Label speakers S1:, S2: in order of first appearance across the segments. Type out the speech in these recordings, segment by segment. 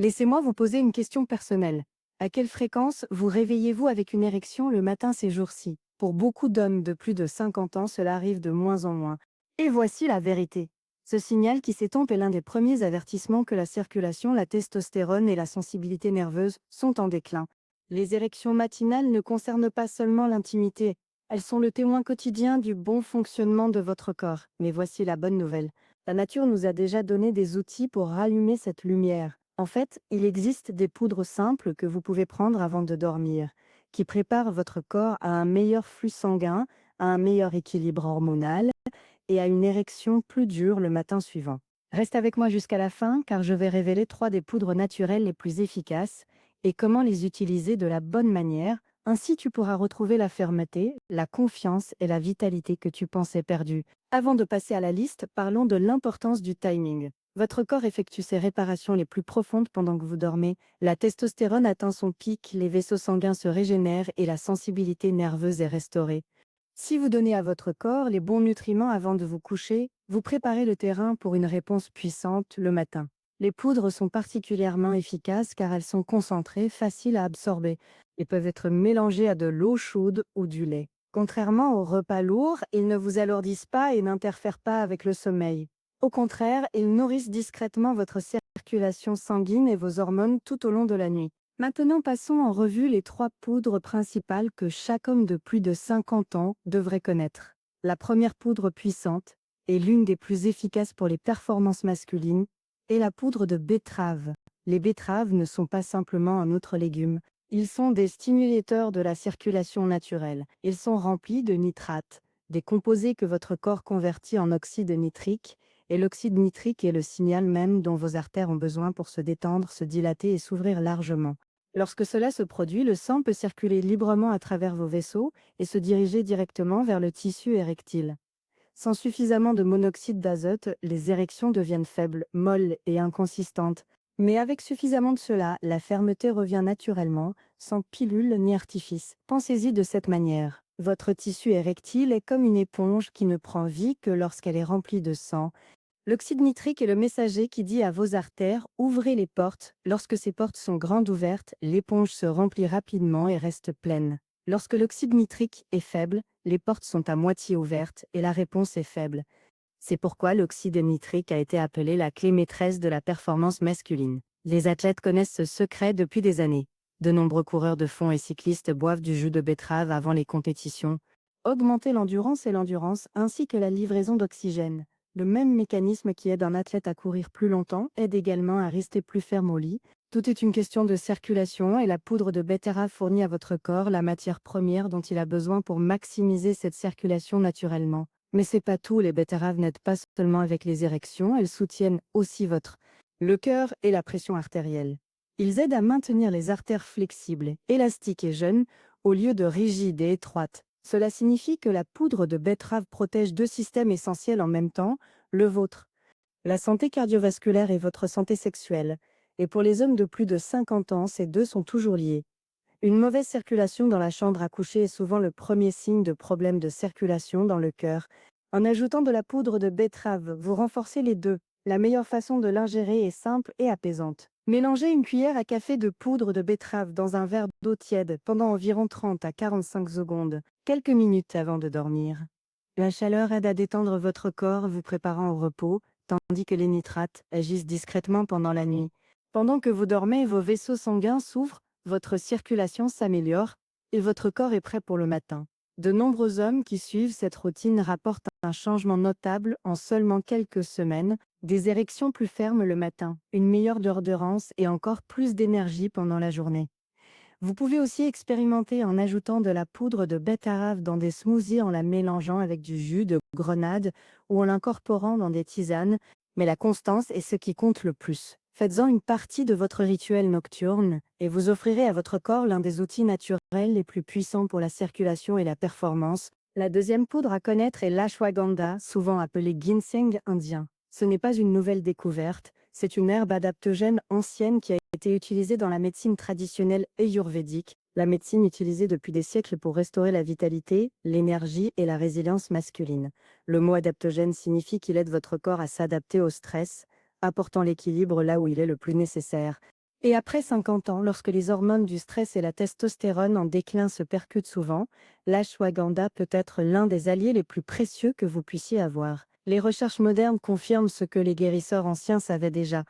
S1: Laissez-moi vous poser une question personnelle. À quelle fréquence vous réveillez-vous avec une érection le matin ces jours-ci? Pour beaucoup d'hommes de plus de 50 ans, cela arrive de moins en moins. Et voici la vérité. Ce signal qui s'estompe est l'un des premiers avertissements que la circulation, la testostérone et la sensibilité nerveuse sont en déclin. Les érections matinales ne concernent pas seulement l'intimité, elles sont le témoin quotidien du bon fonctionnement de votre corps. Mais voici la bonne nouvelle. La nature nous a déjà donné des outils pour rallumer cette lumière. En fait, il existe des poudres simples que vous pouvez prendre avant de dormir, qui préparent votre corps à un meilleur flux sanguin, à un meilleur équilibre hormonal et à une érection plus dure le matin suivant. Reste avec moi jusqu'à la fin car je vais révéler 3 des poudres naturelles les plus efficaces et comment les utiliser de la bonne manière. Ainsi, tu pourras retrouver la fermeté, la confiance et la vitalité que tu pensais perdues. Avant de passer à la liste, parlons de l'importance du timing. Votre corps effectue ses réparations les plus profondes pendant que vous dormez. La testostérone atteint son pic, les vaisseaux sanguins se régénèrent et la sensibilité nerveuse est restaurée. Si vous donnez à votre corps les bons nutriments avant de vous coucher, vous préparez le terrain pour une réponse puissante le matin. Les poudres sont particulièrement efficaces car elles sont concentrées, faciles à absorber et peuvent être mélangées à de l'eau chaude ou du lait. Contrairement aux repas lourds, ils ne vous alourdissent pas et n'interfèrent pas avec le sommeil. Au contraire, ils nourrissent discrètement votre circulation sanguine et vos hormones tout au long de la nuit. Maintenant, passons en revue les 3 poudres principales que chaque homme de plus de 50 ans devrait connaître. La première poudre puissante et l'une des plus efficaces pour les performances masculines est la poudre de betterave. Les betteraves ne sont pas simplement un autre légume, ils sont des stimulateurs de la circulation naturelle. Ils sont remplis de nitrates, des composés que votre corps convertit en oxyde nitrique, et l'oxyde nitrique est le signal même dont vos artères ont besoin pour se détendre, se dilater et s'ouvrir largement. Lorsque cela se produit, le sang peut circuler librement à travers vos vaisseaux et se diriger directement vers le tissu érectile. Sans suffisamment de monoxyde d'azote, les érections deviennent faibles, molles et inconsistantes. Mais avec suffisamment de cela, la fermeté revient naturellement, sans pilule ni artifice. Pensez-y de cette manière. Votre tissu érectile est comme une éponge qui ne prend vie que lorsqu'elle est remplie de sang. L'oxyde nitrique est le messager qui dit à vos artères: ouvrez les portes. Lorsque ces portes sont grandes ouvertes, l'éponge se remplit rapidement et reste pleine. Lorsque l'oxyde nitrique est faible, les portes sont à moitié ouvertes et la réponse est faible. C'est pourquoi l'oxyde nitrique a été appelé la clé maîtresse de la performance masculine. Les athlètes connaissent ce secret depuis des années. De nombreux coureurs de fond et cyclistes boivent du jus de betterave avant les compétitions. Augmenter l'endurance ainsi que la livraison d'oxygène. Le même mécanisme qui aide un athlète à courir plus longtemps aide également à rester plus ferme au lit. Tout est une question de circulation et la poudre de betterave fournit à votre corps la matière première dont il a besoin pour maximiser cette circulation naturellement. Mais c'est pas tout, les betteraves n'aident pas seulement avec les érections, elles soutiennent aussi le cœur et la pression artérielle. Ils aident à maintenir les artères flexibles, élastiques et jeunes, au lieu de rigides et étroites. Cela signifie que la poudre de betterave protège 2 systèmes essentiels en même temps, le vôtre, la santé cardiovasculaire et votre santé sexuelle. Et pour les hommes de plus de 50 ans, ces deux sont toujours liés. Une mauvaise circulation dans la chambre à coucher est souvent le premier signe de problèmes de circulation dans le cœur. En ajoutant de la poudre de betterave, vous renforcez les deux. La meilleure façon de l'ingérer est simple et apaisante. Mélangez une cuillère à café de poudre de betterave dans un verre d'eau tiède pendant environ 30 à 45 secondes, quelques minutes avant de dormir. La chaleur aide à détendre votre corps, vous préparant au repos, tandis que les nitrates agissent discrètement pendant la nuit. Pendant que vous dormez, vos vaisseaux sanguins s'ouvrent, votre circulation s'améliore et votre corps est prêt pour le matin. De nombreux hommes qui suivent cette routine rapportent un changement notable en seulement quelques semaines, des érections plus fermes le matin, une meilleure endurance et encore plus d'énergie pendant la journée. Vous pouvez aussi expérimenter en ajoutant de la poudre de betterave dans des smoothies, en la mélangeant avec du jus de grenade ou en l'incorporant dans des tisanes, mais la constance est ce qui compte le plus. Faites-en une partie de votre rituel nocturne et vous offrirez à votre corps l'un des outils naturels les plus puissants pour la circulation et la performance. La deuxième poudre à connaître est l'ashwagandha, souvent appelée ginseng indien. Ce n'est pas une nouvelle découverte, c'est une herbe adaptogène ancienne qui a été utilisée dans la médecine traditionnelle ayurvédique, la médecine utilisée depuis des siècles pour restaurer la vitalité, l'énergie et la résilience masculine. Le mot adaptogène signifie qu'il aide votre corps à s'adapter au stress, apportant l'équilibre là où il est le plus nécessaire. Et après 50 ans, lorsque les hormones du stress et la testostérone en déclin se percutent souvent, l'ashwagandha peut être l'un des alliés les plus précieux que vous puissiez avoir. Les recherches modernes confirment ce que les guérisseurs anciens savaient déjà.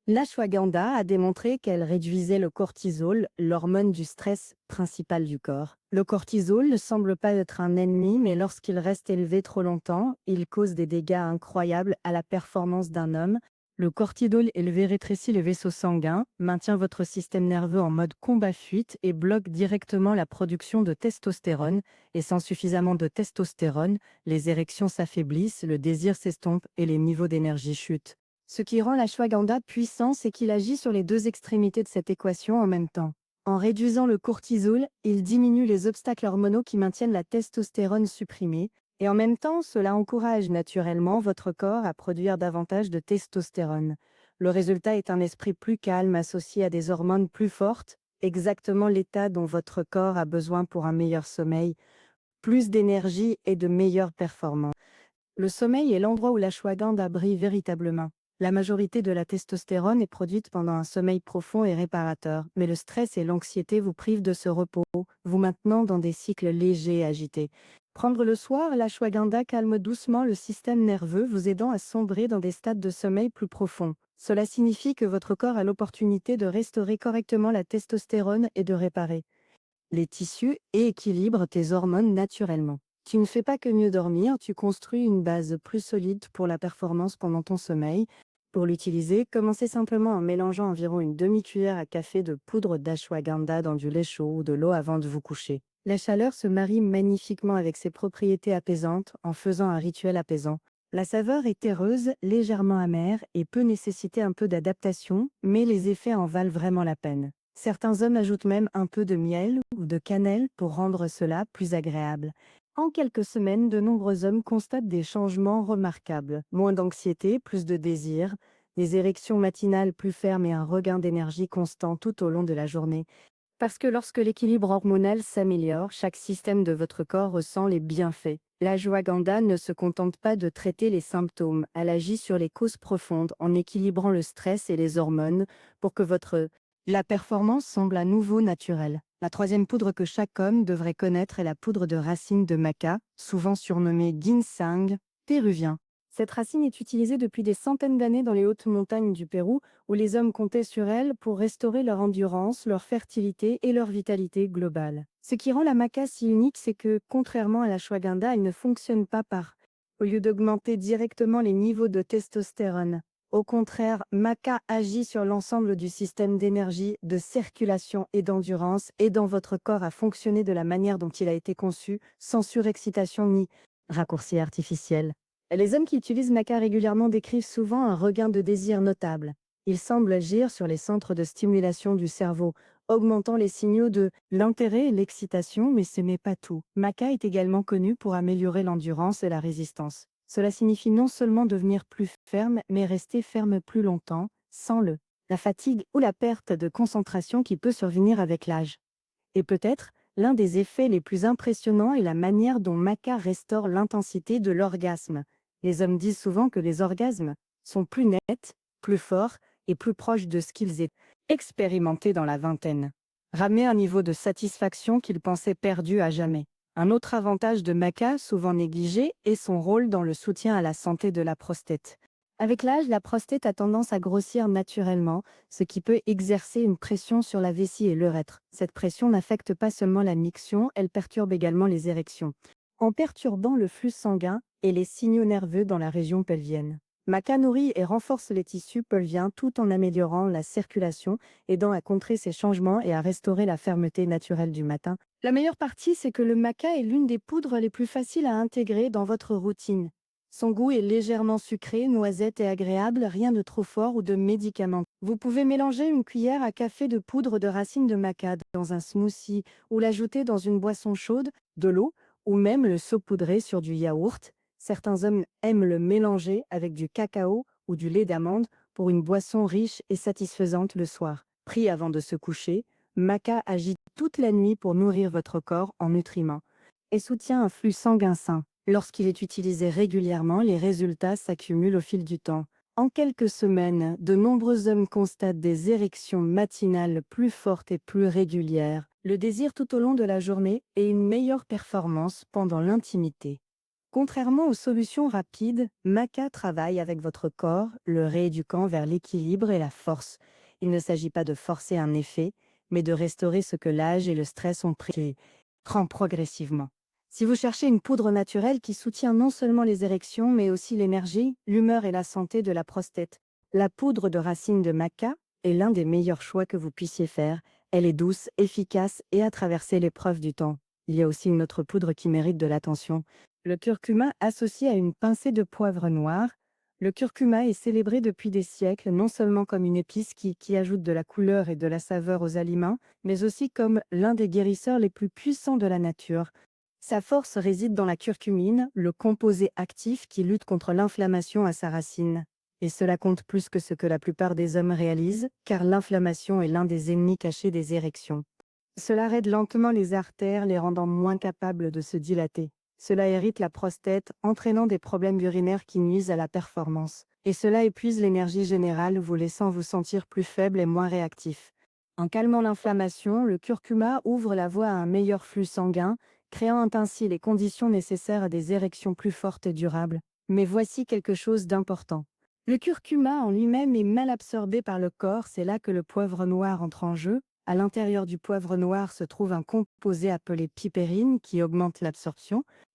S1: L'ashwagandha a démontré qu'elle réduisait le cortisol, l'hormone du stress principal du corps. Le cortisol ne semble pas être un ennemi, mais lorsqu'il reste élevé trop longtemps, il cause des dégâts incroyables à la performance d'un homme. Le cortisol élevé rétrécit les vaisseaux sanguins, maintient votre système nerveux en mode combat-fuite et bloque directement la production de testostérone. Et sans suffisamment de testostérone, les érections s'affaiblissent, le désir s'estompe et les niveaux d'énergie chutent. Ce qui rend l'ashwagandha puissant, c'est qu'il agit sur les deux extrémités de cette équation en même temps. En réduisant le cortisol, il diminue les obstacles hormonaux qui maintiennent la testostérone supprimée, et en même temps, cela encourage naturellement votre corps à produire davantage de testostérone. Le résultat est un esprit plus calme associé à des hormones plus fortes, exactement l'état dont votre corps a besoin pour un meilleur sommeil, plus d'énergie et de meilleures performances. Le sommeil est l'endroit où l'ashwagandha brille véritablement. La majorité de la testostérone est produite pendant un sommeil profond et réparateur, mais le stress et l'anxiété vous privent de ce repos, vous maintenant dans des cycles légers et agités. Prendre le soir, l'ashwagandha calme doucement le système nerveux, vous aidant à sombrer dans des stades de sommeil plus profonds. Cela signifie que votre corps a l'opportunité de restaurer correctement la testostérone et de réparer les tissus et équilibre tes hormones naturellement. Tu ne fais pas que mieux dormir, tu construis une base plus solide pour la performance pendant ton sommeil. Pour l'utiliser, commencez simplement en mélangeant environ une demi-cuillère à café de poudre d'ashwagandha dans du lait chaud ou de l'eau avant de vous coucher. La chaleur se marie magnifiquement avec ses propriétés apaisantes en faisant un rituel apaisant. La saveur est terreuse, légèrement amère et peut nécessiter un peu d'adaptation, mais les effets en valent vraiment la peine. Certains hommes ajoutent même un peu de miel ou de cannelle pour rendre cela plus agréable. En quelques semaines, de nombreux hommes constatent des changements remarquables. Moins d'anxiété, plus de désir, des érections matinales plus fermes et un regain d'énergie constant tout au long de la journée. Parce que lorsque l'équilibre hormonal s'améliore, chaque système de votre corps ressent les bienfaits. L'ashwagandha ne se contente pas de traiter les symptômes, elle agit sur les causes profondes en équilibrant le stress et les hormones pour que la performance semble à nouveau naturelle. La troisième poudre que chaque homme devrait connaître est la poudre de racine de maca, souvent surnommée ginseng péruvien. Cette racine est utilisée depuis des centaines d'années dans les hautes montagnes du Pérou, où les hommes comptaient sur elle pour restaurer leur endurance, leur fertilité et leur vitalité globale. Ce qui rend la maca si unique, c'est que, contrairement à l'ashwagandha, elle ne fonctionne pas au lieu d'augmenter directement les niveaux de testostérone. Au contraire, maca agit sur l'ensemble du système d'énergie, de circulation et d'endurance, aidant votre corps à fonctionner de la manière dont il a été conçu, sans surexcitation ni raccourci artificiel. Les hommes qui utilisent maca régulièrement décrivent souvent un regain de désir notable. Il semble agir sur les centres de stimulation du cerveau, augmentant les signaux de l'intérêt et l'excitation, mais ce n'est pas tout. Maca est également connu pour améliorer l'endurance et la résistance. Cela signifie non seulement devenir plus ferme, mais rester ferme plus longtemps, sans la fatigue ou la perte de concentration qui peut survenir avec l'âge. Et peut-être, l'un des effets les plus impressionnants est la manière dont maca restaure l'intensité de l'orgasme. Les hommes disent souvent que les orgasmes sont plus nets, plus forts et plus proches de ce qu'ils aient expérimenté dans la vingtaine. Ramener un niveau de satisfaction qu'ils pensaient perdu à jamais. Un autre avantage de maca, souvent négligé, est son rôle dans le soutien à la santé de la prostate. Avec l'âge, la prostate a tendance à grossir naturellement, ce qui peut exercer une pression sur la vessie et l'urètre. Cette pression n'affecte pas seulement la miction, elle perturbe également les érections, en perturbant le flux sanguin et les signaux nerveux dans la région pelvienne. Maca nourrit et renforce les tissus pelviens tout en améliorant la circulation, aidant à contrer ces changements et à restaurer la fermeté naturelle du matin. La meilleure partie, c'est que le maca est l'une des poudres les plus faciles à intégrer dans votre routine. Son goût est légèrement sucré, noisette et agréable, rien de trop fort ou de médicament. Vous pouvez mélanger une cuillère à café de poudre de racine de maca dans un smoothie ou l'ajouter dans une boisson chaude, de l'eau ou même le saupoudrer sur du yaourt. Certains hommes aiment le mélanger avec du cacao ou du lait d'amande pour une boisson riche et satisfaisante le soir. Pris avant de se coucher, maca agit toute la nuit pour nourrir votre corps en nutriments et soutient un flux sanguin sain. Lorsqu'il est utilisé régulièrement, les résultats s'accumulent au fil du temps. En quelques semaines, de nombreux hommes constatent des érections matinales plus fortes et plus régulières, le désir tout au long de la journée et une meilleure performance pendant l'intimité. Contrairement aux solutions rapides, Maca travaille avec votre corps, le rééduquant vers l'équilibre et la force. Il ne s'agit pas de forcer un effet, mais de restaurer ce que l'âge et le stress ont pris. Prend progressivement. Si vous cherchez une poudre naturelle qui soutient non seulement les érections, mais aussi l'énergie, l'humeur et la santé de la prostate, la poudre de racine de maca est l'un des meilleurs choix que vous puissiez faire. Elle est douce, efficace et a traversé l'épreuve du temps. Il y a aussi une autre poudre qui mérite de l'attention. Le curcuma associé à une pincée de poivre noir. Le curcuma est célébré depuis des siècles non seulement comme une épice qui ajoute de la couleur et de la saveur aux aliments, mais aussi comme l'un des guérisseurs les plus puissants de la nature. Sa force réside dans la curcumine, le composé actif qui lutte contre l'inflammation à sa racine. Et cela compte plus que ce que la plupart des hommes réalisent, car l'inflammation est l'un des ennemis cachés des érections. Cela raide lentement les artères, les rendant moins capables de se dilater. Cela irrite la prostate, entraînant des problèmes urinaires qui nuisent à la performance. Et cela épuise l'énergie générale, vous laissant vous sentir plus faible et moins réactif. En calmant l'inflammation, le curcuma ouvre la voie à un meilleur flux sanguin, créant ainsi les conditions nécessaires à des érections plus fortes et durables. Mais voici quelque chose d'important. Le curcuma en lui-même est mal absorbé par le corps, c'est là que le poivre noir entre en jeu. À l'intérieur du poivre noir se trouve un composé appelé pipérine qui augmente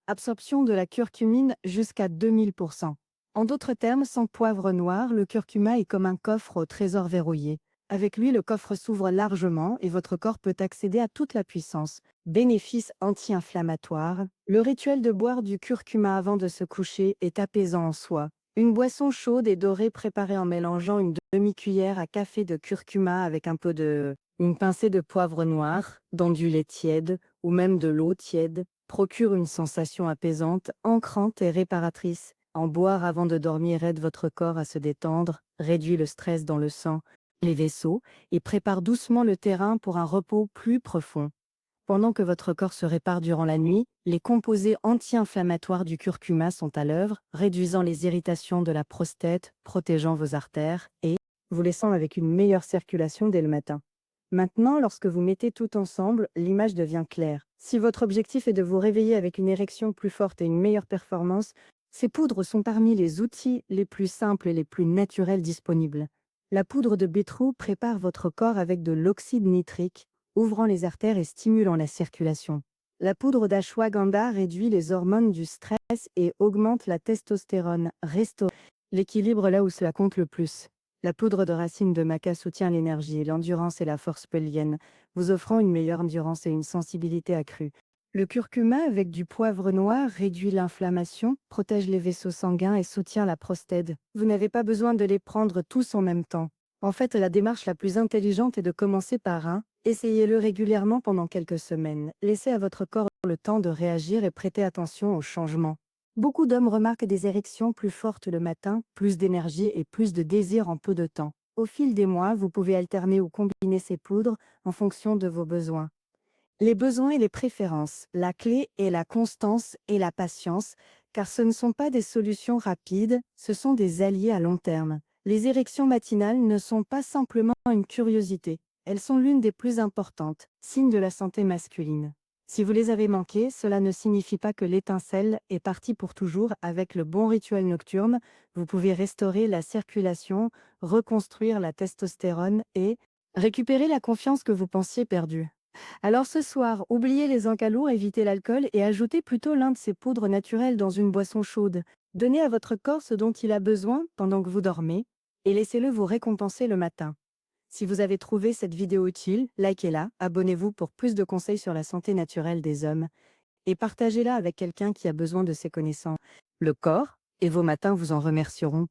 S1: absorption de la curcumine jusqu'à 2000%. En d'autres termes, sans poivre noir, le curcuma est comme un coffre au trésor verrouillé. Avec lui, le coffre s'ouvre largement et votre corps peut accéder à toute la puissance. Bénéfices anti-inflammatoires. Le rituel de boire du curcuma avant de se coucher est apaisant en soi. Une boisson chaude et dorée préparée en mélangeant une demi-cuillère à café de curcuma avec une pincée de poivre noir, dans du lait tiède ou même de l'eau tiède, procure une sensation apaisante, ancrante et réparatrice. En boire avant de dormir aide votre corps à se détendre, réduit le stress dans le sang, les vaisseaux, et prépare doucement le terrain pour un repos plus profond. Pendant que votre corps se répare durant la nuit, les composés anti-inflammatoires du curcuma sont à l'œuvre, réduisant les irritations de la prostate, protégeant vos artères et vous laissant avec une meilleure circulation dès le matin. Maintenant, lorsque vous mettez tout ensemble, l'image devient claire. Si votre objectif est de vous réveiller avec une érection plus forte et une meilleure performance, ces poudres sont parmi les outils les plus simples et les plus naturels disponibles. La poudre de bétrou prépare votre corps avec de l'oxyde nitrique, ouvrant les artères et stimulant la circulation. La poudre d'ashwagandha réduit les hormones du stress et augmente la testostérone, restaure l'équilibre là où cela compte le plus. La poudre de racine de maca soutient l'énergie, l'endurance et la force pelvienne, vous offrant une meilleure endurance et une sensibilité accrue. Le curcuma avec du poivre noir réduit l'inflammation, protège les vaisseaux sanguins et soutient la prostate. Vous n'avez pas besoin de les prendre tous en même temps. En fait, la démarche la plus intelligente est de commencer par un. Essayez-le régulièrement pendant quelques semaines. Laissez à votre corps le temps de réagir et prêtez attention aux changements. Beaucoup d'hommes remarquent des érections plus fortes le matin, plus d'énergie et plus de désir en peu de temps. Au fil des mois, vous pouvez alterner ou combiner ces poudres en fonction de vos besoins. Les besoins et les préférences. La clé est la constance et la patience, car ce ne sont pas des solutions rapides, ce sont des alliés à long terme. Les érections matinales ne sont pas simplement une curiosité, elles sont l'une des plus importantes, signe de la santé masculine. Si vous les avez manquées, cela ne signifie pas que l'étincelle est partie pour toujours. Avec le bon rituel nocturne, vous pouvez restaurer la circulation, reconstruire la testostérone et récupérer la confiance que vous pensiez perdue. Alors ce soir, oubliez les encalours, évitez l'alcool et ajoutez plutôt l'un de ces poudres naturelles dans une boisson chaude. Donnez à votre corps ce dont il a besoin pendant que vous dormez et laissez-le vous récompenser le matin. Si vous avez trouvé cette vidéo utile, likez-la, abonnez-vous pour plus de conseils sur la santé naturelle des hommes et partagez-la avec quelqu'un qui a besoin de ces connaissances. Le corps et vos matins vous en remercieront.